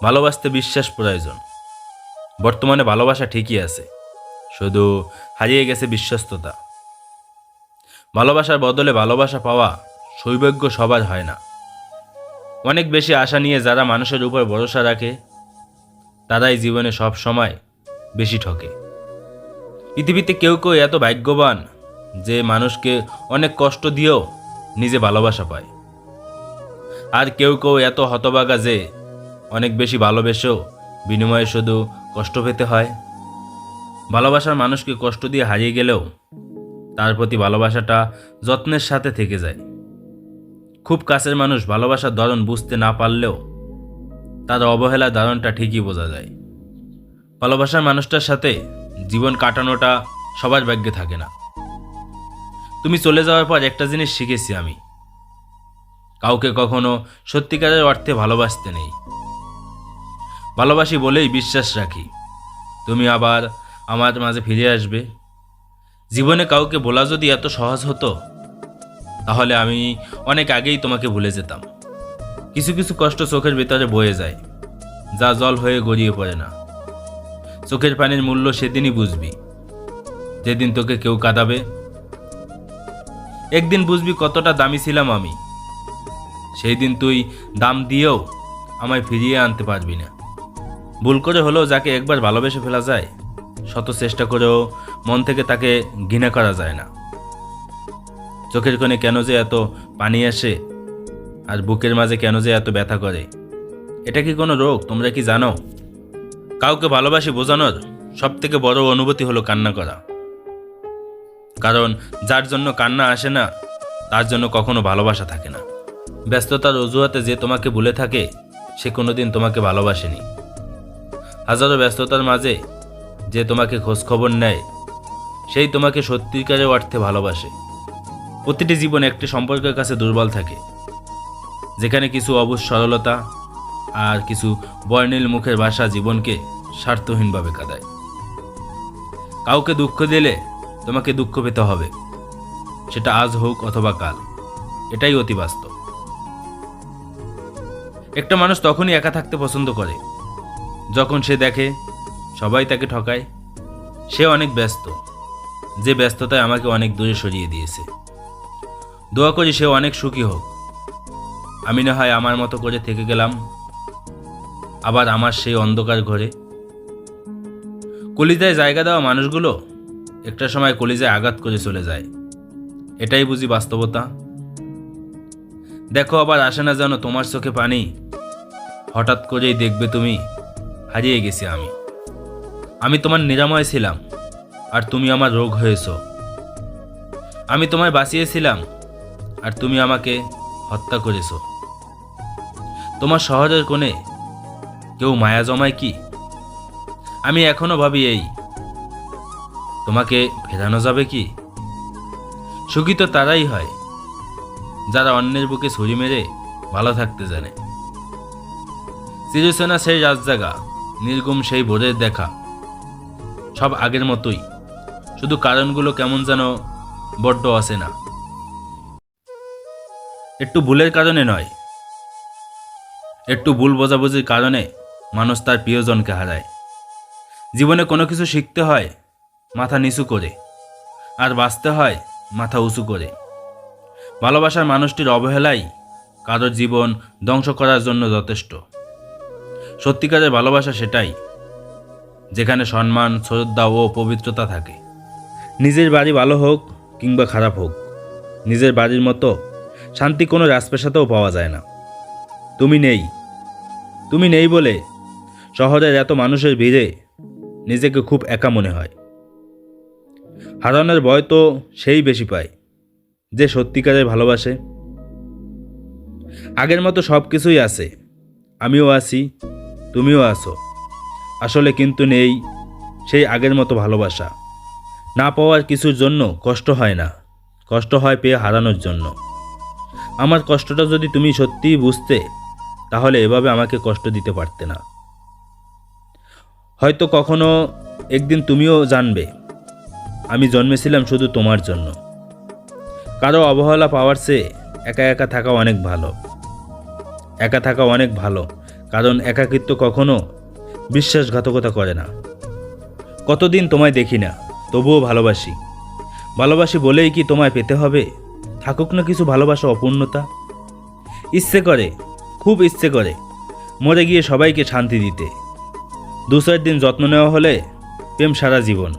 ভালোবাসতে বিশ্বাস প্রয়োজন। বর্তমানে ভালোবাসা ঠিকই আছে, শুধু হারিয়ে গেছে বিশ্বস্ততা। ভালোবাসার বদলে ভালোবাসা পাওয়া সৌভাগ্য সবার হয় না। অনেক বেশি আশা নিয়ে যারা মানুষের উপর ভরসা রাখে তারাই জীবনে সব সময় বেশি ঠকে। পৃথিবীতে কেউ কেউ এত ভাগ্যবান যে মানুষকে অনেক কষ্ট দিয়েও নিজে ভালোবাসা পায়, আর কেউ কেউ এত হতভাগা যে অনেক বেশি ভালোবেসেও বিনিময়ে শুধু কষ্ট পেতে হয়। ভালোবাসার মানুষকে কষ্ট দিয়ে হারিয়ে গেলেও তার প্রতি ভালোবাসাটা যত্নের সাথে থেকে যায়। খুব কাছের মানুষ ভালোবাসার ধরন বুঝতে না পারলেও তার অবহেলার ধরনটা ঠিকই বোঝা যায়। ভালোবাসার মানুষটার সাথে জীবন কাটানোটা সবার ভাগ্যে থাকে না। তুমি চলে যাওয়ার পর একটা জিনিস শিখেছি আমি, কাউকে কখনো সত্যিকারের অর্থে ভালোবাসতে নেই। ভালোবাসি বলেই বিশ্বাস রাখি তুমি আবার আমার মাঝে ফিরে আসবে। জীবনে কাউকে বলা যদি এত সহজ হতো তাহলে আমি অনেক আগেই তোমাকে ভুলে যেতাম। কিছু কিছু কষ্ট চোখের ভেতরে বয়ে যায়, যা জল হয়ে গড়িয়ে পড়ে না। চোখের পানির মূল্য সেদিনই বুঝবি যেদিন তোকে কেউ কাঁদাবে। একদিন বুঝবি কতটা দামি ছিলাম আমি, সেই দিন তুই দাম দিয়েও আমায় ফিরিয়ে আনতে পারবি না। ভুল করে হলেও যাকে একবার ভালোবেসে ফেলা যায়, শত চেষ্টা করেও মন থেকে তাকে ঘৃণা করা যায় না। চোখের কোণে কেন যে এত পানি আসে আর বুকের মাঝে কেন যে এত ব্যথা করে, এটা কি কোনো রোগ তোমরা কি জানো? কাউকে ভালোবাসি বোঝানোর সব থেকে বড় অনুভূতি হলো কান্না করা। কারণ যার জন্য কান্না আসে না তার জন্য কখনো ভালোবাসা থাকে না। ব্যস্ততার অজুহাতে যে তোমাকে ভুলে থাকে সে কোনোদিন তোমাকে ভালোবাসেনি। হাজারো ব্যস্ততার মাঝে যে তোমাকে খোঁজখবর নেয় সেই তোমাকে সত্যিকারের অর্থে ভালোবাসে। প্রতিটি জীবন একটি সম্পর্কের কাছে দুর্বল থাকে, যেখানে কিছু অবুঝ সরলতা আর কিছু বর্ণিল মুখের ভাষা জীবনকে স্বার্থহীনভাবে কাঁদায়। কাউকে দুঃখ দিলে তোমাকে দুঃখ পেতে হবে, সেটা আজ হোক অথবা কাল। এটাই অতি বাস্তব। একটা মানুষ তখনই একা থাকতে পছন্দ করে যখন সে দেখে সবাই তাকে ঠকায়। সে অনেক ব্যস্ত, যে ব্যস্ততায় আমাকে অনেক দূরে সরিয়ে দিয়েছে। দোয়া করি সে অনেক সুখী হোক। আমি না হয় আমার মতো করে থেকে গেলাম আবার আমার সেই অন্ধকার ঘরে। কলিজায় জায়গা দেওয়া মানুষগুলো একটা সময় কলিজায় আঘাত করে চলে যায়, এটাই বুঝি বাস্তবতা। দেখো আবার আসে না যেন তোমার চোখে পানি, হঠাৎ করেই দেখবে তুমি হারিয়ে গেছি আমি। আমি তোমার নিরাময় ছিলাম আর তুমি আমার রোগ হয়েছ। আমি তোমায় বাঁচিয়েছিলাম আর তুমি আমাকে হত্যা করেছ। তোমার শহরের কোণে কেউ মায়া জমায় কি? আমি এখনো ভাবি এই, তোমাকে ফেরানো যাবে কি? সুখী তো তারাই হয় যারা অন্যের বুকে ছুরি মেরে ভালো থাকতে জানে। চিরচেনা সেই রাত জাগা, নির্গুম সেই ভোরের দেখা, সব আগের মতোই, শুধু কারণগুলো কেমন যেন বড্ড অচেনা। একটু ভুলের কারণে নয়, একটু ভুল বোঝাবুঝির কারণে মানুষ তার প্রিয়জনকে হারায়। জীবনে কোনো কিছু শিখতে হয় মাথা নিচু করে, আর বাঁচতে হয় মাথা উঁচু করে। ভালোবাসার মানুষটির অবহেলাই কারোর জীবন ধ্বংস করার জন্য যথেষ্ট। সত্যিকারের ভালোবাসা সেটাই যেখানে সম্মান, শ্রদ্ধা ও পবিত্রতা থাকে। নিজের বাড়ি ভালো হোক কিংবা খারাপ হোক, নিজের বাড়ির মতো শান্তি কোনো রাজপ্রাসাদেও পাওয়া যায় না। তুমি নেই বলে শহরের এত মানুষের ভিড়ে নিজেকে খুব একা মনে হয়। হারানোর ভয় তো সেই বেশি পায় যে সত্যিকারের ভালোবাসে। আগের মতো সব কিছুই আছে, আমিও আছি, তুমিও আছো আসলে, কিন্তু নেই সেই আগের মতো ভালোবাসা। না পাওয়ার কিছুর জন্য কষ্ট হয় না, কষ্ট হয় পেয়ে হারানোর জন্য। আমার কষ্টটা যদি তুমি সত্যিই বুঝতে তাহলে এভাবে আমাকে কষ্ট দিতে পারতে না। হয়তো কখনো একদিন তুমিও জানবে আমি জন্মেছিলাম শুধু তোমার জন্য। কারো অবহেলা পাওয়ার চেয়ে একা একা থাকা অনেক ভালো। একা থাকা অনেক ভালো, কারণ একাকিত্ব কখনো বিশ্বাসঘাতকতা করে না। কতদিন তোমায় দেখি না, তবুও ভালোবাসি। ভালোবাসি বলেই কি তোমায় পেতে হবে? থাকুক না কিছু ভালোবাসা অপূর্ণতা। ইচ্ছে করে, খুব ইচ্ছে করে মরে গিয়ে সবাইকে শান্তি দিতে। 2-4 দিন যত্ন নেওয়া হলে প্রেম সারা জীবন,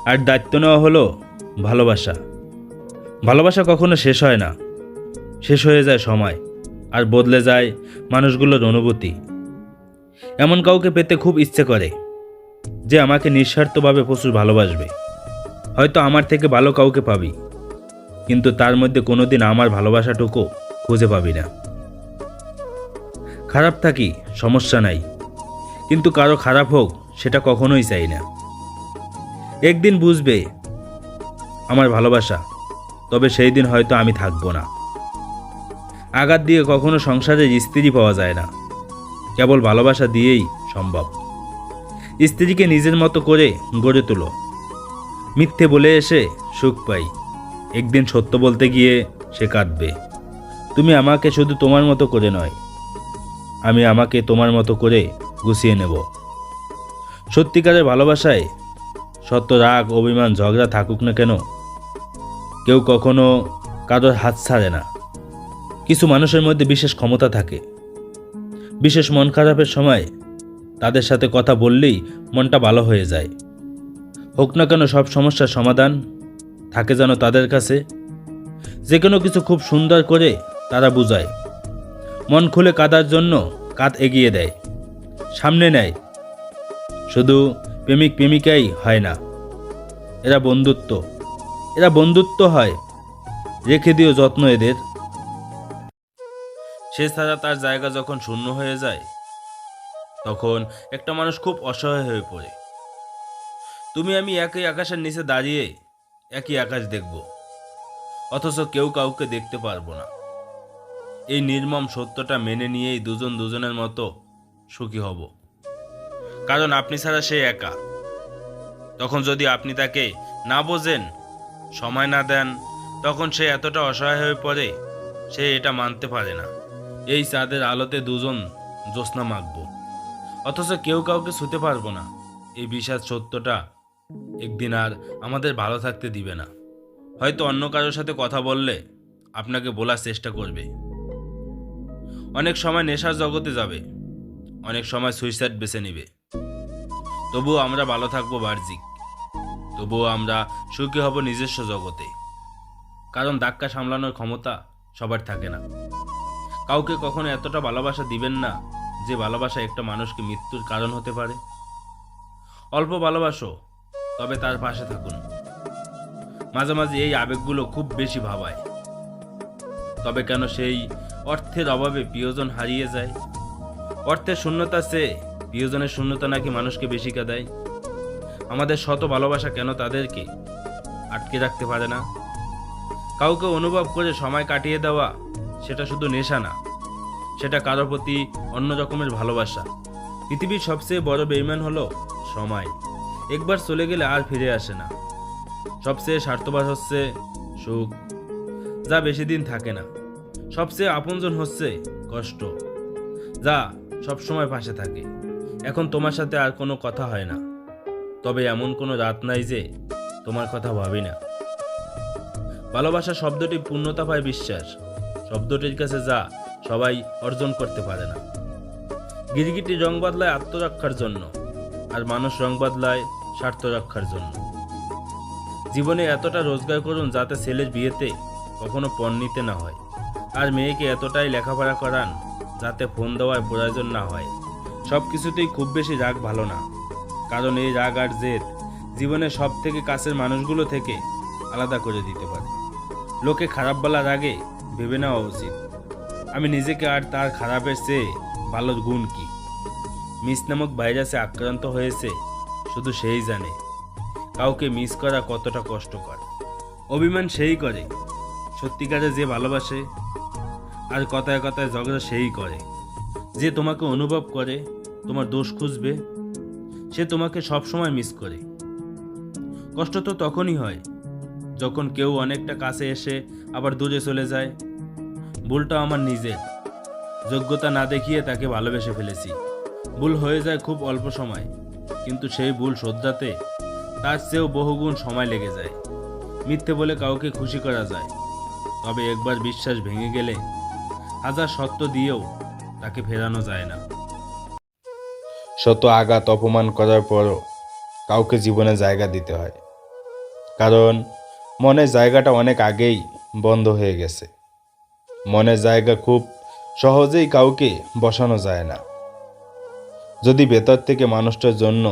আর দায়িত্ব নেওয়া হলো ভালোবাসা। ভালোবাসা কখনো শেষ হয় না, শেষ হয়ে যায় সময়, আর বদলে যায় মানুষগুলোর অনুভূতি। এমন কাউকে পেতে খুব ইচ্ছে করে যে আমাকে নিঃস্বার্থভাবে প্রচুর ভালোবাসবে। হয়তো আমার থেকে ভালো কাউকে পাবি, কিন্তু তার মধ্যে কোনোদিন আমার ভালোবাসাটুকু খুঁজে পাবি না। খারাপ থাকি, সমস্যা নাই, কিন্তু কারো খারাপ হোক সেটা কখনোই চাই না। একদিন বুঝবে আমার ভালোবাসা, তবে সেই দিন হয়তো আমি থাকবো না। আঘাত দিয়ে কখনো সংসারের স্ত্রী পাওয়া যায় না, কেবল ভালোবাসা দিয়েই সম্ভব। স্ত্রীকে নিজের মতো করে গড়ে তোলো। মিথ্যে বলে এসে সুখ পাই, একদিন সত্য বলতে গিয়ে সে কাঁদবে। তুমি আমাকে শুধু তোমার মতো করে নয়, আমি আমাকে তোমার মতো করে গুছিয়ে নেব। সত্যিকারের ভালোবাসায় শত রাগ, অভিমান, ঝগড়া থাকুক না কেন, কেউ কখনো কারোর হাত ছাড়ে না। কিছু মানুষের মধ্যে বিশেষ ক্ষমতা থাকে। বিশেষ মন খারাপের সময় তাদের সাথে কথা বললেই মনটা ভালো হয়ে যায়। হোক না কেন সব সমস্যার সমাধান থাকে যেন তাদের কাছে। যে কোনো কিছু খুব সুন্দর করে তারা বুঝায়। মন খুলে কাঁদার জন্য কাঁধ এগিয়ে দেয়, সামনে নেয়। শুধু প্রেমিক প্রেমিকাই হয় না, এরা বন্ধুত্ব হয়। রেখে দিও যত্ন এদের। সে ছাড়া তার জায়গা যখন শূন্য হয়ে যায়, তখন একটা মানুষ খুব অসহায় হয়ে পড়ে। তুমি আমি একই আকাশের নিচে দাঁড়িয়ে একই আকাশ দেখব, অথচ কেউ কাউকে দেখতে পারবো না। এই নির্মম সত্যটা মেনে নিয়েই দুজন দুজনের মতো সুখী হব। কারণ আপনি ছাড়া সে একা। তখন যদি আপনি তাকে না বোঝেন, সময় না দেন, তখন সে এতটা অসহায় হয়ে পড়ে, সে এটা মানতে পারে না। এই চাঁদের আলোতে দুজন জ্যোৎস্না মাখব, অথচ কেউ কাউকে ছুতে পারবো না। এই বিষাদ সত্যটা একদিন আর আমাদের ভালো থাকতে দিবে না। হয়তো অন্য কারোর সাথে কথা বললে আপনাকে বলার চেষ্টা করবে। অনেক সময় নেশার জগতে যাবে, অনেক সময় সুইসাইড বেছে নিবে। তবুও আমরা ভালো থাকবো বাহ্যিক, তবুও আমরা সুখী হব নিজস্ব জগতে। কারণ ধাক্কা সামলানোর ক্ষমতা সবার থাকে না। কাউকে কখনো এতটা ভালোবাসা দিবেন না যে ভালোবাসা একটা মানুষকে মৃত্যুর কারণ হতে পারে। অল্প ভালোবাসো, তবে তার পাশে থাকুন। মাঝে মাঝে এই আবেগগুলো খুব বেশি ভাবায়। তবে কেন সেই অর্থের অভাবে প্রিয়জন হারিয়ে যায়? অর্থের শূন্যতা চেয়ে প্রিয়জনের শূন্যতা নাকি মানুষকে বেশি কাঁদায়। আমাদের শত ভালোবাসা কেন তাদেরকে আটকে রাখতে পারে না? কাউকে অনুভব করে সময় কাটিয়ে দেওয়া, সেটা শুধু নেশা না, সেটা কারোর প্রতি অন্য রকমের ভালোবাসা। পৃথিবীর সবচেয়ে বড় বেঈমান হলো সময়। একবার চলে গেলে আর ফিরে আসে না। সবচেয়ে স্বার্থপর হচ্ছে সুখ, যা বেশি দিন থাকে না। সবচেয়ে আপনজন হচ্ছে কষ্ট, যা সবসময় পাশে থাকে। এখন তোমার সাথে আর কোনো কথা হয় না, তবে এমন কোনো রাত নাই যে তোমার কথা ভাবি না। ভালোবাসা শব্দটি পূর্ণতা পায় বিশ্বাস শব্দটির কাছে, যা সবাই অর্জন করতে পারে না। গিরগিটি রং বদলায় আত্মরক্ষার জন্য, আর মানুষ রং বদলায় স্বার্থ রক্ষার জন্য। জীবনে এতটা রোজগার করুন যাতে ছেলের বিয়েতে কখনো পণ নিতে না হয়, আর মেয়েকে এতটাই লেখাপড়া করান যাতে ফোন দেওয়ার প্রয়োজন না হয়। সব কিছুতেই খুব বেশি রাগ ভালো না, কারণ এই রাগ আর জেদ জীবনের সব থেকে কাছের মানুষগুলো থেকে আলাদা করে দিতে পারে। লোকে খারাপ বলার আগে ভেবে নেওয়া উচিত, আমি নিজেকে আর তার খারাপের চেয়ে ভালো গুণ কি। মিস নামক ভাইরাসে আক্রান্ত হয়েছে শুধু সেই জানে কাউকে মিস করা কতটা কষ্টকর। অভিমান সেই করে সত্যিকারে যে ভালোবাসে, আর কথায় কথায় ঝগড়া সেই করে যে তোমাকে অনুভব করে, তোমার দোষ খুঁজবে। সে তোমাকে সবসময় মিস করে। কষ্ট তো তখনই হয় যখন কেউ অনেকটা কাছে এসে আবার দূরে চলে যায়। ভুলটা আমার নিজের, যোগ্যতা না দেখিয়ে তাকে ভালোবেসে ফেলেছি। ভুল হয়ে যায় খুব অল্প সময়, কিন্তু সেই ভুল শোধরাতে তার চেয়েও বহুগুণ সময় লেগে যায়। মিথ্যে বলে কাউকে খুশি করা যায়, তবে একবার বিশ্বাস ভেঙে গেলে হাজার সত্য দিয়েও তাকে ফেরানো যায় না। শত আঘাত অপমান করার পরও কাউকে জীবনে জায়গা দিতে হয়, কারণ মনের জায়গাটা অনেক আগেই বন্ধ হয়ে গেছে। মনের জায়গা খুব সহজেই কাউকে বসানো যায় না, যদি ভেতর থেকে মানুষটার জন্য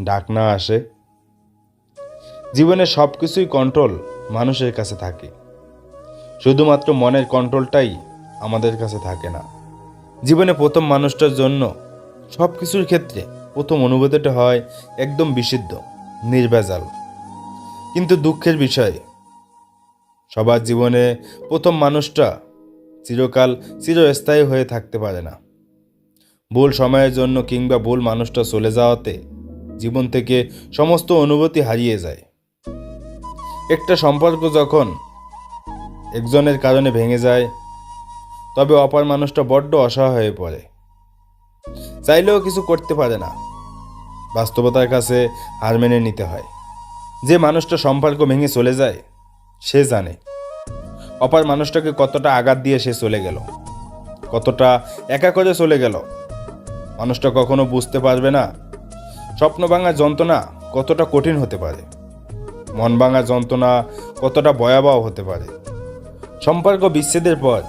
ডাক না আসে। জীবনে সব কিছুই কন্ট্রোল মানুষের কাছে থাকে, শুধুমাত্র মনের কন্ট্রোলটাই আমাদের কাছে থাকে না। জীবনে প্রথম মানুষটার জন্য সব কিছুর ক্ষেত্রে প্রথম অনুভূতিটা হয় একদম বিশুদ্ধ, নির্ভেজাল। কিন্তু দুঃখের বিষয়, সবার জীবনে প্রথম মানুষটা চিরকাল চিরস্থায়ী হয়ে থাকতে পারে না। ভুল সময়ের জন্য কিংবা ভুল মানুষটা চলে যাওয়াতে জীবন থেকে সমস্ত অনুভূতি হারিয়ে যায়। একটা সম্পর্ক যখন একজনের কারণে ভেঙে যায়, তবে অপর মানুষটা বড্ড অসহায় হয়ে পড়ে, চাইলেও কিছু করতে পারে না। বাস্তবতার কাছে হার মেনে নিতে হয়। যে মানুষটা সম্পর্ক ভেঙে চলে যায়, সে জানে অপর মানুষটাকে কতটা আঘাত দিয়ে সে চলে গেল, কতটা একা করে চলে গেল। মানুষটা কখনো বুঝতে পারবে না স্বপ্ন ভাঙার যন্ত্রণা কতটা কঠিন হতে পারে, মন ভাঙার যন্ত্রণা কতটা ভয়াবহ হতে পারে। সম্পর্ক বিচ্ছেদের পর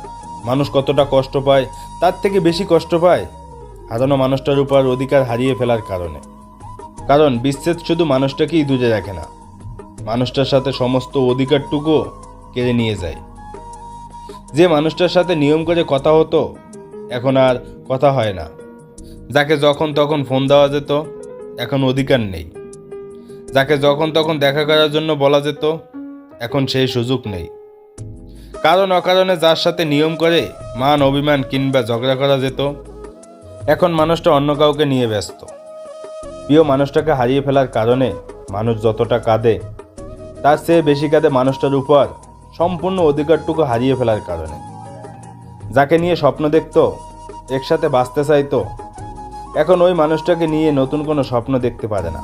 মানুষ কতটা কষ্ট পায়, তার থেকে বেশি কষ্ট পায় হারানো মানুষটার উপর অধিকার হারিয়ে ফেলার কারণে। কারণ বিচ্ছেদ শুধু মানুষটাকেই দূরে রাখে না, মানুষটার সাথে সমস্ত অধিকারটুকু কেড়ে নিয়ে যায়। যে মানুষটার সাথে নিয়ম করে কথা হতো, এখন আর কথা হয় না। যাকে যখন তখন ফোন দেওয়া যেত, এখন অধিকার নেই। যাকে যখন তখন দেখা করার জন্য বলা যেত, এখন সেই সুযোগ নেই। কারণ অকারণে যার সাথে নিয়ম করে মান অভিমান কিংবা ঝগড়া করা যেত, এখন মানুষটা অন্য কাউকে নিয়ে ব্যস্ত। প্রিয় মানুষটাকে হারিয়ে ফেলার কারণে মানুষ যতটা কাঁদে, তার চেয়ে বেশি কাঁদে মানুষটার উপর সম্পূর্ণ অধিকারটুকু হারিয়ে ফেলার কারণে। যাকে নিয়ে স্বপ্ন দেখতো, একসাথে বাঁচতে চাইতো, এখন ওই মানুষটাকে নিয়ে নতুন কোনো স্বপ্ন দেখতে পারে না,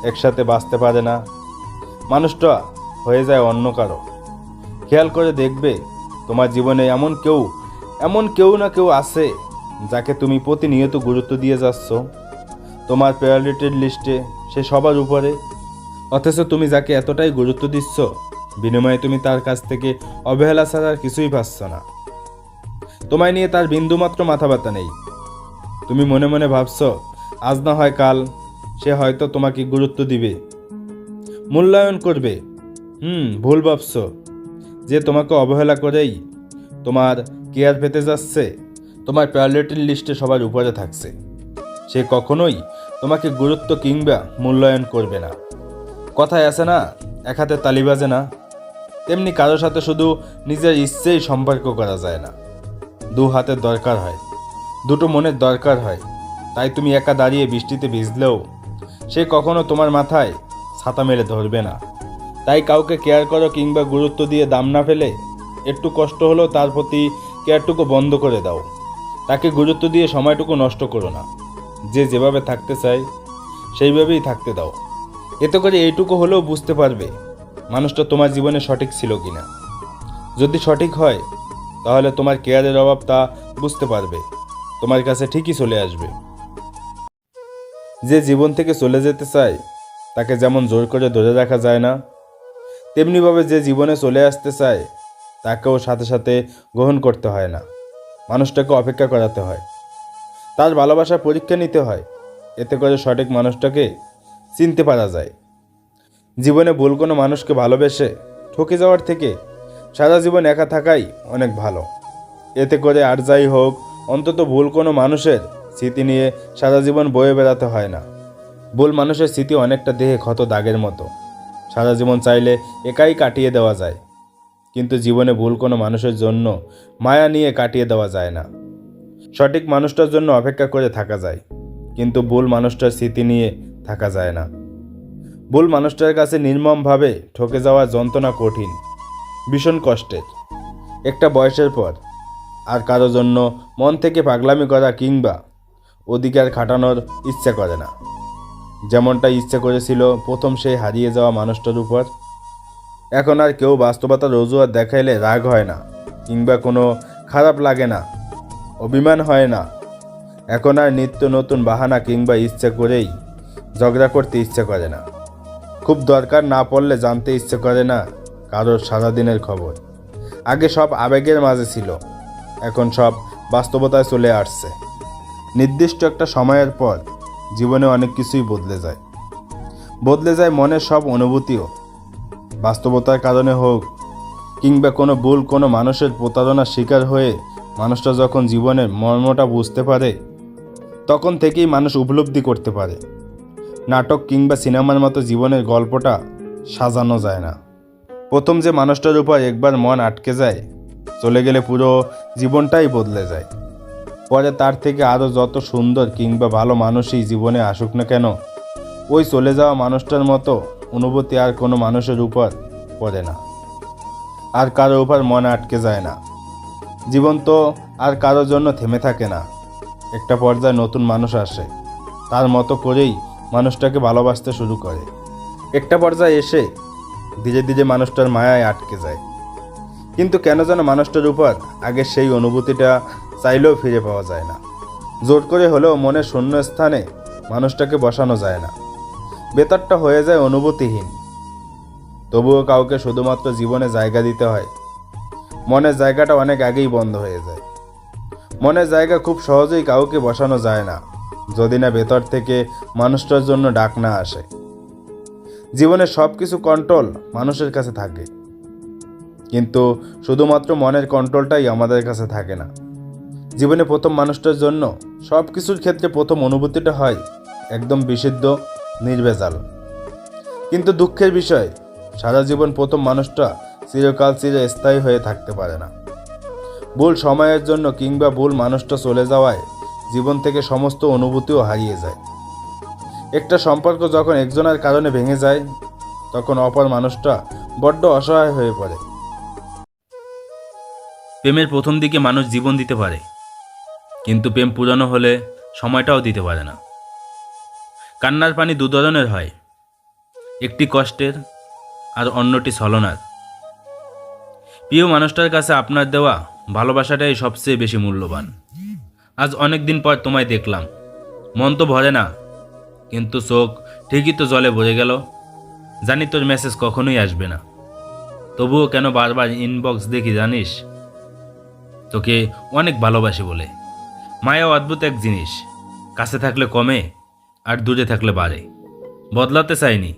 একসাথে বাঁচতে পারে না। মানুষটা হয়ে যায় অন্য কারো। খেয়াল করে দেখবে, তোমার জীবনে এমন কেউ না কেউ আছে যাকে তুমি প্রতিনিয়ত গুরুত্ব দিয়ে যাচ্ছ। তোমার প্রায়োরিটির লিস্টে সে সবার উপরে, অথচ তুমি যাকে এতটাই গুরুত্ব দিচ্ছ, বিনিময়ে তুমি তার কাছ থেকে অবহেলা ছাড়া আর কিছুই পাচ্ছ না। তোমায় নিয়ে তার বিন্দুমাত্র মাথা ব্যথা নেই। তুমি মনে মনে ভাবছ, আজ না হয় কাল সে হয়তো তোমাকে গুরুত্ব দিবে, মূল্যায়ন করবে। ভুল ভাবছ। যে তোমাকে অবহেলা করেই তোমার কেয়ার পেতে যাচ্ছে, তোমার প্রায়োরিটির লিস্টে সবার উপরে থাকছে, সে কখনোই তোমাকে গুরুত্ব কিংবা মূল্যায়ন করবে না। কথায় আছে না, এক হাতে তালি বাজে না, তেমনি কারো সাথে শুধু নিজের ইচ্ছেই সম্পর্ক করা যায় না। দু হাতের দরকার হয়, দুটো মনের দরকার হয়। তাই তুমি একা দাঁড়িয়ে বৃষ্টিতে ভিজলেও সে কখনো তোমার মাথায় ছাতা মেলে ধরবে না। তাই কাউকে কেয়ার করো কিংবা গুরুত্ব দিয়ে দাম না ফেলে একটু কষ্ট হলেও তার প্রতি কেয়ারটুকু বন্ধ করে দাও। তাকে গুরুত্ব দিয়ে সময়টুকু নষ্ট করো না। যে যেভাবে থাকতে চায় সেইভাবেই থাকতে দাও। এতে করে এইটুকু হলেও বুঝতে পারবে মানুষটা তোমার জীবনে সঠিক ছিল কিনা। যদি সঠিক হয়, তাহলে তোমার কেয়ারের অভাব তা বুঝতে পারবে, তোমার কাছে ঠিকই চলে আসবে। যে জীবন থেকে চলে যেতে চায়, তাকে যেমন জোর করে ধরে রাখা যায় না, তেমনিভাবে যে জীবনে চলে আসতে চায়, তাকেও সাথে সাথে গ্রহণ করতে হয় না। মানুষটাকে অপেক্ষা করাতে হয়, তার ভালোবাসার পরীক্ষা নিতে হয়। এতে করে সঠিক মানুষটাকে চিনতে পারা যায়। জীবনে ভুল কোনো মানুষকে ভালোবেসে ঠকে যাওয়ার থেকে সারা জীবন একা থাকাই অনেক ভালো। এতে করে আর যাই হোক, অন্তত ভুল কোনো মানুষের স্মৃতি নিয়ে সারা জীবন বয়ে বেড়াতে হয় না। ভুল মানুষের স্মৃতি অনেকটা দেহে ক্ষত দাগের মতো, সারা জীবন চাইলে একাই কাটিয়ে দেওয়া যায়। কিন্তু জীবনে ভুল কোনো মানুষের জন্য মায়া নিয়ে কাটিয়ে দেওয়া যায় না। সঠিক মানুষটার জন্য অপেক্ষা করে থাকা যায়, কিন্তু ভুল মানুষটার স্মৃতি নিয়ে থাকা যায় না। ভুল মানুষটার কাছে নির্মমভাবে ঠকে যাওয়ার যন্ত্রণা কঠিন, ভীষণ কষ্টের। একটা বয়সের পর আর কারো জন্য মন থেকে পাগলামি করা কিংবা অধিকার খাটানোর ইচ্ছা করে না, যেমনটা ইচ্ছে করেছিল প্রথম সেই হারিয়ে যাওয়া মানুষটার উপর। এখন আর কেউ বাস্তবতার অজুহাত দেখাইলে রাগ হয় না কিংবা কোনো খারাপ লাগে না, অভিমান হয় না। এখন আর নিত্য নতুন বাহানা কিংবা ইচ্ছে করেই ঝগড়া করতে ইচ্ছে করে না। খুব দরকার না পড়লে জানতে ইচ্ছে করে না কারোর সারাদিনের খবর। আগে সব আবেগের মাঝে ছিল, এখন সব বাস্তবতায় চলে আসছে। নির্দিষ্ট একটা সময়ের পর জীবনে অনেক কিছুই বদলে যায়। বদলে যায় মনের সব অনুভূতিও। বাস্তবতার কারণে হোক কিংবা কোনো ভুল কোনো মানুষের প্রতারণার শিকার হয়ে মানুষটা যখন জীবনের মর্মটা বুঝতে পারে, তখন থেকেই মানুষ উপলব্ধি করতে পারে নাটক কিংবা সিনেমার মতো জীবনের গল্পটা সাজানো যায় না। প্রথম যে মানুষটার উপর একবার মন আটকে যায়, চলে গেলে পুরো জীবনটাই বদলে যায়। পরে তার থেকে আরও যত সুন্দর কিংবা ভালো মানুষই জীবনে আসুক না কেন, ওই চলে যাওয়া মানুষটার মতো অনুভূতি আর কোনো মানুষের উপর পড়ে না, আর কারো উপর মন আটকে যায় না। জীবন তো আর কারোর জন্য থেমে থাকে না। একটা পর্যায়ে নতুন মানুষ আসে, তার মতো করেই মানুষটাকে ভালোবাসতে শুরু করে। একটা পর্যায়ে এসে ধীরে ধীরে মানুষটার মায়ায় আটকে যায়, কিন্তু কেন যেন মানুষটার উপর আগের সেই অনুভূতিটা চাইলেও ফিরে পাওয়া যায় না। জোর করে হলেও মনের শূন্য স্থানে মানুষটাকে বসানো যায় না। ভেতরটা হয়ে যায় অনুভূতিহীন। তবুও কাউকে শুধুমাত্র জীবনে জায়গা দিতে হয়। মনের জায়গাটা অনেক আগেই বন্ধ হয়ে যায়। মনের জায়গা খুব সহজেই কাউকে বসানো যায় না, যদি না ভেতর থেকে মানুষটার জন্য ডাক না আসে। জীবনের সব কিছু কন্ট্রোল মানুষের কাছে থাকে, কিন্তু শুধুমাত্র মনের কন্ট্রোলটাই আমাদের কাছে থাকে না। জীবনে প্রথম মানুষটার জন্য সব কিছুর ক্ষেত্রে প্রথম অনুভূতিটা হয় একদম বিশুদ্ধ, নির্ভেজাল। কিন্তু দুঃখের বিষয়, সারা জীবন প্রথম মানুষটা চিরকাল চিরস্থায়ী হয়ে থাকতে পারে না। ভুল সময়ের জন্য কিংবা ভুল মানুষটা চলে যাওয়ায় জীবন থেকে সমস্ত অনুভূতিও হারিয়ে যায়। একটা সম্পর্ক যখন একজনের কারণে ভেঙে যায়, তখন অপর মানুষটা বড্ড অসহায় হয়ে পড়ে। প্রেমের প্রথম দিকে মানুষ জীবন দিতে পারে, কিন্তু প্রেম পুরানো হলে সময়টাও দিতে পারে না। কান্নার পানি দু ধরনের হয়, একটি কষ্টের আর অন্যটি ছলনার। প্রিয় মানুষটার কাছে আপনার দেওয়া ভালোবাসাটাই সবচেয়ে বেশি মূল্যবান। আজ অনেক দিন পর তোমায় দেখলাম, মন তো ভরে না, কিন্তু চোখ ঠিকই তো জলে ভরে গেল। জানি তোর মেসেজ কখনোই আসবে না, তবুও কেন বারবার ইনবক্স দেখি জানিস? তোকে অনেক ভালোবাসি বলে। মায়াও অদ্ভুত এক জিনিস, কাছে থাকলে কমে আর দূরে থাকলে বাড়ে। বদলাতে চাইনি,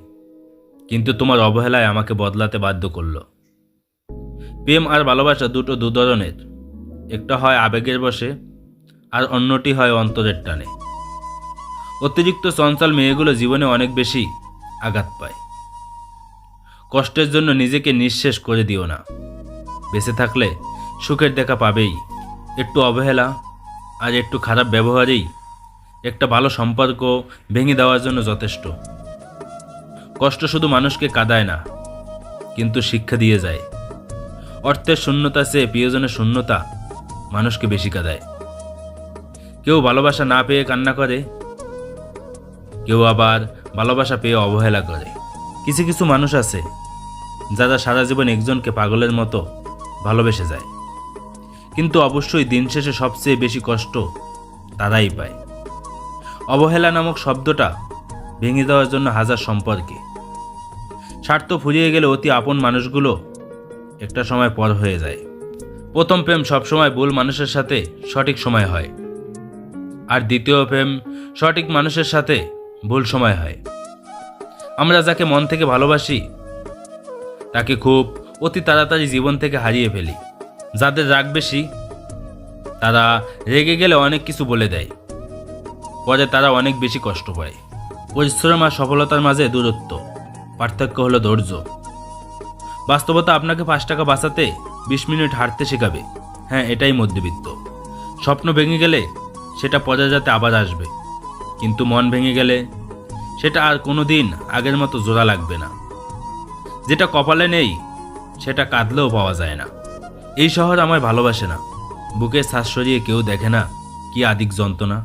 কিন্তু তোমার অবহেলায় আমাকে বদলাতে বাধ্য করলো। প্রেম আর ভালোবাসা দুটো দু ধরনের, একটা হয় আবেগের বশে আর অন্যটি হয় অন্তরের টানে। অতিরিক্ত চঞ্চল মেয়েগুলো জীবনে অনেক বেশি আঘাত পায়। কষ্টের জন্য নিজেকে নিঃশেষ করে দিও না। বেঁচে থাকলে সুখের দেখা পাবেই। একটু অবহেলা আর একটু খারাপ ব্যবহারেই একটা ভালো সম্পর্ক ভেঙে দেওয়ার জন্য যথেষ্ট। কষ্ট শুধু মানুষকে কাঁদায় না, কিন্তু শিক্ষা দিয়ে যায়। অর্থের শূন্যতা চেয়ে প্রিয়জনের শূন্যতা মানুষকে বেশি কাঁদায়। কেউ ভালোবাসা না পেয়ে কান্না করে, কেউ আবার ভালোবাসা পেয়ে অবহেলা করে। কিছু কিছু মানুষ আছে যারা সারা জীবন একজনকে পাগলের মতো ভালোবেসে যায়, কিন্তু অবশ্যই দিন শেষে সবচেয়ে বেশি কষ্ট তারাই পায়। অবহেলা নামক শব্দটা ভেঙে দেওয়ার জন্য হাজার সম্পর্কে স্বার্থ ফুরিয়ে গেলে অতি আপন মানুষগুলো একটা সময় পর হয়ে যায়। প্রথম প্রেম সবসময় ভুল মানুষের সাথে সঠিক সময় হয়, আর দ্বিতীয় প্রেম সঠিক মানুষের সাথে ভুল সময় হয়। আমরা যাকে মন থেকে ভালোবাসি তাকে খুব অতি তাড়াতাড়ি জীবন থেকে হারিয়ে ফেলি। যাদের রাগ বেশি তারা রেগে গেলে অনেক কিছু বলে দেয়, পরে তারা অনেক বেশি কষ্ট পায়। পরিশ্রম আর সফলতার মাঝে দূরত্ব, পার্থক্য হলো ধৈর্য। বাস্তবতা আপনাকে 5 টাকা বাঁচাতে 20 মিনিট হাঁটতে শেখাবে। হ্যাঁ, এটাই মধ্যবিত্ত। স্বপ্ন ভেঙে গেলে সেটা পরে যাতে আবার আসবে, কিন্তু মন ভেঙে গেলে সেটা আর কোনো দিন আগের মতো জোড়া লাগবে না। যেটা কপালে নেই সেটা কাঁদলেও পাওয়া যায় না। এই শহর আমায় ভালোবাসে না, বুকের শ্বাস সরিয়ে কেউ দেখে না কি আদিক যন্ত্রণা।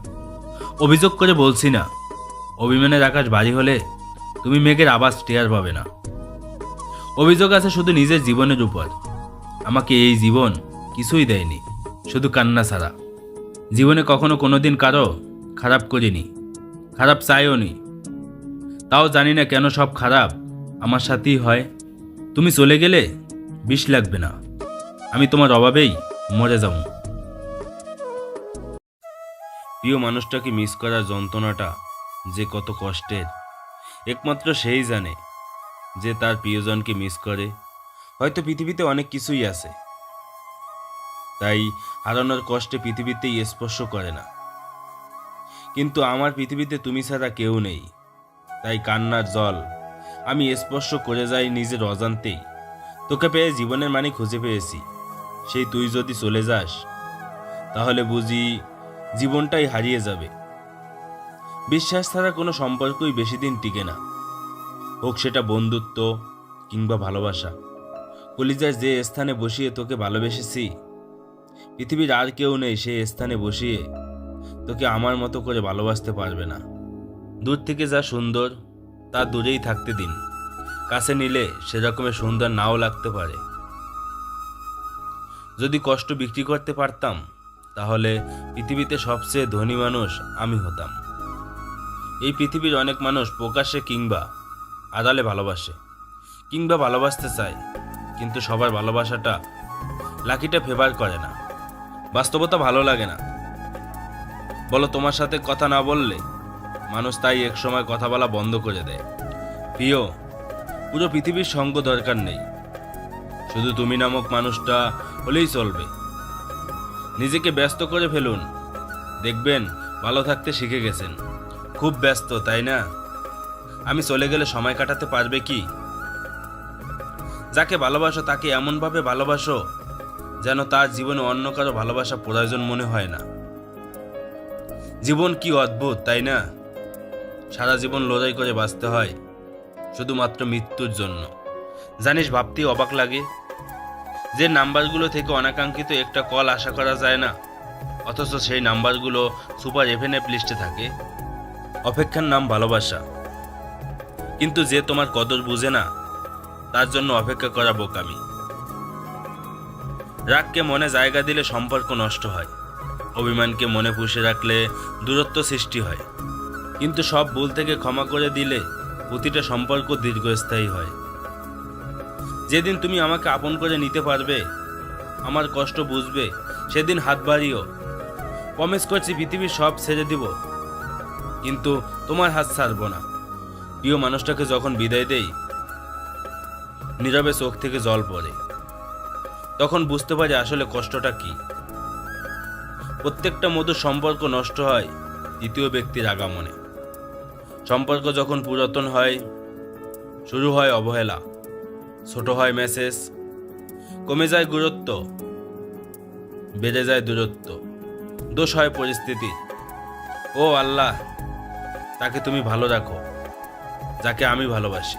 অভিযোগ করে বলছি না, অভিমানের আকাশ ভারী হলে তুমি মেঘের আওয়াজ টের পাবে না। অভিযোগ আছে শুধু নিজের জীবনের উপর। আমাকে এই জীবন কিছুই দেয়নি, শুধু কান্না ছাড়া। জীবনে কখনো কোনোদিন কারো খারাপ করিনি, খারাপ চাইও নি। তাও জানি না কেন সব খারাপ আমার সাথেই হয়। তুমি চলে গেলে বিষ লাগবে না, আমি তোমার অভাবেই মরে যাব। প্রিয় মানুষটাকে মিস করার যন্ত্রণাটা যে কত কষ্টের, একমাত্র সেই জানে যে তার প্রিয়জনকে মিস করে। হয়তো পৃথিবীতে অনেক কিছুই আছে, তাই হারানোর কষ্টে পৃথিবীতেই স্পর্শ করে না। কিন্তু আমার পৃথিবীতে তুমি ছাড়া কেউ নেই, তাই কান্নার জল আমি স্পর্শ করে যাই নিজের অজান্তেই। তোকে পেয়ে জীবনের মানে খুঁজে পেয়েছি, সেই তুই যদি চলে যাস তাহলে বুঝি জীবনটাই হারিয়ে যাবে। বিশ্বাস ছাড়া কোনো সম্পর্কই বেশি দিন টিকে না, হোক সেটা বন্ধুত্ব কিংবা ভালোবাসা। কলিজার যে স্থানে বসিয়ে তোকে ভালোবেসেছি, পৃথিবীর আর কেউ নেই সেই স্থানে বসিয়ে তোকে আমার মতো করে ভালোবাসতে পারবে না। দূর থেকে যা সুন্দর তা দূরেই থাকতে দিন, কাছে নিলে সেরকমের সুন্দর নাও লাগতে পারে। যদি কষ্ট বিক্রি করতে পারতাম তাহলে পৃথিবীতে সবচেয়ে ধনী মানুষ আমি হতাম। এই পৃথিবীর অনেক মানুষ প্রকাশ্যে কিংবা আড়ালে ভালোবাসে কিংবা ভালোবাসতে চায়, কিন্তু সবার ভালোবাসাটা লাকিটা ফেভার করে না। বাস্তবতা ভালো লাগে না, বলো তোমার সাথে কথা না বললে মানুষ তাই এক সময় কথা বলা বন্ধ করে দেয়। প্রিয়, পুরো পৃথিবীর সঙ্গ দরকার নেই, শুধু তুমি নামক মানুষটা হলেই চলবে। নিজেকে ব্যস্ত করে ফেলুন, দেখবেন ভালো থাকতে শিখে গেছেন। খুব ব্যস্ত তাই না? আমি চলে গেলে সময় কাটাতে পারবে কি? যাকে ভালোবাসো তাকে এমনভাবে ভালোবাসো যেন তার জীবনে অন্য কারো ভালোবাসা প্রয়োজন মনে হয় না। জীবন কি অদ্ভুত তাই না? সারা জীবন লড়াই করে বাঁচতে হয় শুধুমাত্র মৃত্যুর জন্য। জানিস, ভাবতেই অবাক লাগে যে নাম্বারগুলো থেকে অনাকাঙ্ক্ষিত একটা কল আশা করা যায় না, অথচ সেই নাম্বারগুলো সুপার এফএনএফ লিস্টে থাকে। অপেক্ষার নাম ভালোবাসা, কিন্তু যে তোমার কদর বুঝে না তার জন্য অপেক্ষা করা বোকামি। রাগকে মনে জায়গা দিলে সম্পর্ক নষ্ট হয়, অভিমানকে মনে পুষে রাখলে দূরত্ব সৃষ্টি হয়, কিন্তু সব ভুল থেকে ক্ষমা করে দিলে প্রতিটা সম্পর্ক দীর্ঘস্থায়ী হয়। যেদিন তুমি আমাকে আপন করে নিতে পারবে, আমার কষ্ট বুঝবে, সেদিন হাত বাড়িও। প্রমিস করছি পৃথিবীর সব ছেড়ে দিব, কিন্তু তোমার হাত ছাড়ব না। প্রিয় মানুষটাকে যখন বিদায় দেই, নীরবে চোখ থেকে জল পড়ে, তখন বুঝতে পারি আসলে কষ্টটা কি। প্রত্যেকটা মধুর সম্পর্ক নষ্ট হয় দ্বিতীয় ব্যক্তির আগামনে। সম্পর্ক যখন পুরাতন হয়, শুরু হয় অবহেলা, ছোট হয় মেসেজ, কমে যায় গুরুত্ব, বেড়ে যায় দূরত্ব, দোষ হয় পরিস্থিতি। ও আল্লাহ, তাকে তুমি ভালো রাখো যাকে আমি ভালোবাসি।